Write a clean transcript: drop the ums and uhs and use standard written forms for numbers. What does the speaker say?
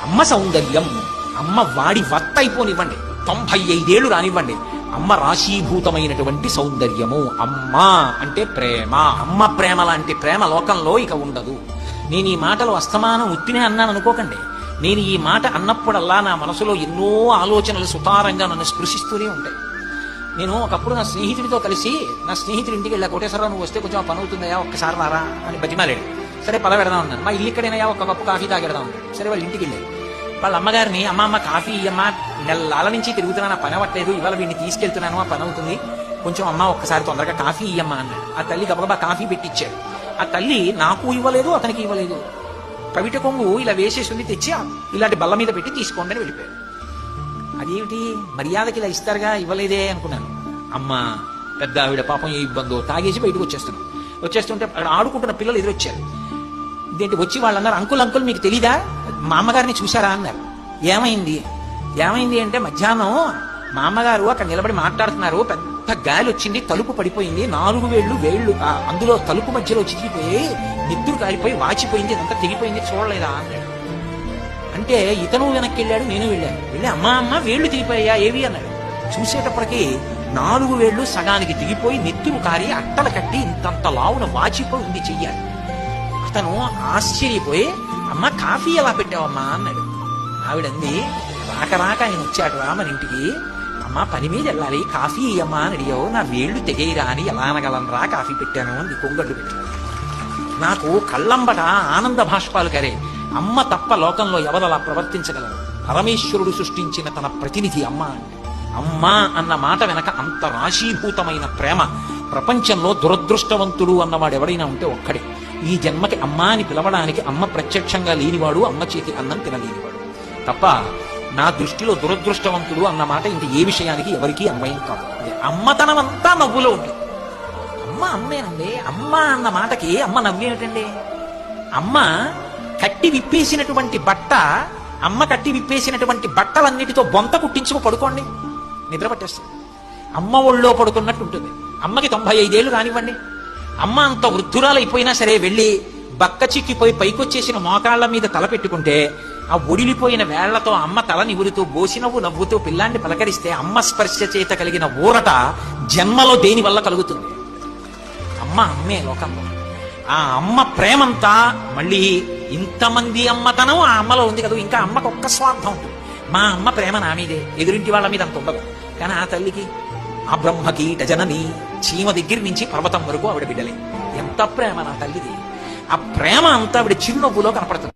అమ్మ సౌందర్యం, అమ్మ వాడి వత్త అయిపోనివ్వండి, 95 ఏళ్ళు రానివ్వండి, అమ్మ రాశీభూతమైనటువంటి సౌందర్యము. అమ్మ అంటే ప్రేమ. అమ్మ ప్రేమ లాంటి ప్రేమ లోకంలో ఇక ఉండదు. నేను ఈ మాటలు అస్తమానం ఉత్తినే అన్నాను అనుకోకండి. నేను ఈ మాట అన్నప్పుడల్లా నా మనసులో ఎన్నో ఆలోచనలు సుతారంగా నన్ను స్పృశిస్తూనే ఉంటాయి. నేను ఒకప్పుడు నా స్నేహితుడితో కలిసి, నా స్నేహితుడి ఇంటికి వెళ్ళా. కోటేశ్వరరావు నువ్వు వస్తే కొంచెం పని అవుతుందయా, ఒక్కసారి రారా అని బతిమాలాడు. సరే పద పెడదాం అన్నాను. మా ఇల్లు ఇక్కడైనా ఒక కప్పు కాఫీ తాగెడదాం అన్నాడు. సరే వాళ్ళ ఇంటికి వెళ్ళారు. వాళ్ళ అమ్మగారిని, అమ్మ కాఫీ ఇయ్యమ్మ, నెలల నుంచి తిరుగుతున్నా, నా పని అవ్వట్లేదు, ఇవాళ వీడిని తీసుకెళ్తున్నాను, ఆ పని అవుతుంది, కొంచెం అమ్మ ఒక్కసారి తొందరగా కాఫీ ఇయ్యమ్మ అన్నాడు. ఆ తల్లి గబగబా కాఫీ పెట్టిచ్చాడు. ఆ తల్లి నాకు ఇవ్వలేదు, అతనికి ఇవ్వలేదు. పవిట కొంగు ఇలా వేసేసింది, తెచ్చి ఇలాంటి బల్ల మీద పెట్టి తీసుకోండి అని వెళ్ళిపోయాడు. అదేమిటి మర్యాదకి ఇలా ఇస్తారుగా, ఇవ్వలేదే అనుకున్నాను. అమ్మ పెద్ద ఆవిడ పాపం ఏ ఇబ్బందో, తాగేసి బయటకు వచ్చేస్తుంటే అక్కడ ఆడుకుంటున్న పిల్లలు ఎదురొచ్చారు. ఇదేంటి వచ్చి వాళ్ళు అన్నారు, అంకుల్ మీకు తెలీదా, మా అమ్మగారిని చూశారా అన్నారు. ఏమైంది అంటే మధ్యాహ్నం మా అమ్మగారు అక్కడ నిలబడి మాట్లాడుతున్నారు, పెద్ద గాలి వచ్చింది, తలుపు పడిపోయింది, 4 వేళ్ళు అందులో తలుపు మధ్యలో చితికిపోయి నిద్దురు కాలిపోయి వాచిపోయింది, ఇదంతా తెగిపోయింది, చూడలేదా అన్నాడు. అంటే ఇతను వెనక్కి వెళ్ళాడు, నేను వెళ్ళి అమ్మ వేళ్లు తెగిపోయా ఏవి అన్నాడు. చూసేటప్పటికి 4 వేళ్లు సగానికి దిగిపోయి నెత్తురు కారి అట్టలు కట్టి ఇంతంత లావున వాచిపోయి ఉంది చెయ్యాలి. అతను ఆశ్చర్యపోయి, అమ్మ కాఫీ ఎలా పెట్టావమ్మా అన్నాడు. ఆవిడంది, రాక ఆయన వచ్చాడు రా మన ఇంటికి, అమ్మ పని మీద వెళ్ళాలి, కాఫీ అమ్మా అని అడిగావు, నా వేళ్లు తెగేయరా అని ఎలా అనగలనరా, కాఫీ పెట్టాను అని కొంగడ్డు పెట్టాను. నాకు కళ్ళంబట ఆనంద భాష్పాలు కరే. అమ్మ తప్ప లోకంలో ఎవరలా ప్రవర్తించగలరు? పరమేశ్వరుడు సృష్టించిన తన ప్రతినిధి అమ్మ అంటే. అమ్మ అన్న మాట వెనక అంత రాశీభూతమైన ప్రేమ. ప్రపంచంలో దురదృష్టవంతుడు అన్నవాడు ఎవరైనా ఉంటే ఒక్కడే. ఈ జన్మకి అమ్మ అని పిలవడానికి అమ్మ ప్రత్యక్షంగా లేనివాడు, అమ్మ చేతి అన్నం తినలేనివాడు తప్ప. నా దృష్టిలో దురదృష్టవంతుడు అన్న మాట ఇంక ఏ విషయానికి ఎవరికీ అన్వయం కాదు. అమ్మతనం అంతా నవ్వులో ఉంటుంది. అమ్మ అమ్మేనండి. అమ్మ అన్న మాటకి అమ్మ నవ్వేమిటండి? అమ్మ కట్టి విప్పేసినటువంటి బట్టలన్నిటితో బొంత కుట్టించుకు పడుకోండి, నిద్ర పట్టేస్తుంది. అమ్మ ఒళ్ళో పడుకున్నట్టు ఉంటుంది. అమ్మకి 95 ఏళ్ళు కానివ్వండి, అమ్మ అంత వృద్ధురాలైపోయినా సరే వెళ్ళి బక్క చిక్కిపోయి పైకొచ్చేసిన మోకాళ్ల మీద తల పెట్టుకుంటే, ఆ ఒడిలిపోయిన వేళ్లతో అమ్మ తల నివురుతూ బోసినవ్వు నవ్వుతూ పిల్లాన్ని పలకరిస్తే అమ్మ స్పర్శ చేత కలిగిన ఊరట జన్మలో దేని వల్ల కలుగుతుంది? అమ్మ అమ్మే లోకంలో. ఆ అమ్మ ప్రేమంతా మళ్ళీ ఇంతమంది అమ్మతనం ఆ అమ్మలో ఉంది కదా. ఇంకా అమ్మకు ఒక్క స్వార్థం ఉంటుంది, మా అమ్మ ప్రేమ నా మీదే, ఎదురింటి వాళ్ళ మీద అంత ఉండదు. కానీ ఆ తల్లికి, ఆ బ్రహ్మకీట జనని, చీమ దగ్గర నుంచి పర్వతం వరకు ఆవిడ బిడ్డలే. ఎంత ప్రేమ నా తల్లిది. ఆ ప్రేమ అంతా ఆవిడ చిరునవ్వులో కనపడుతుంది.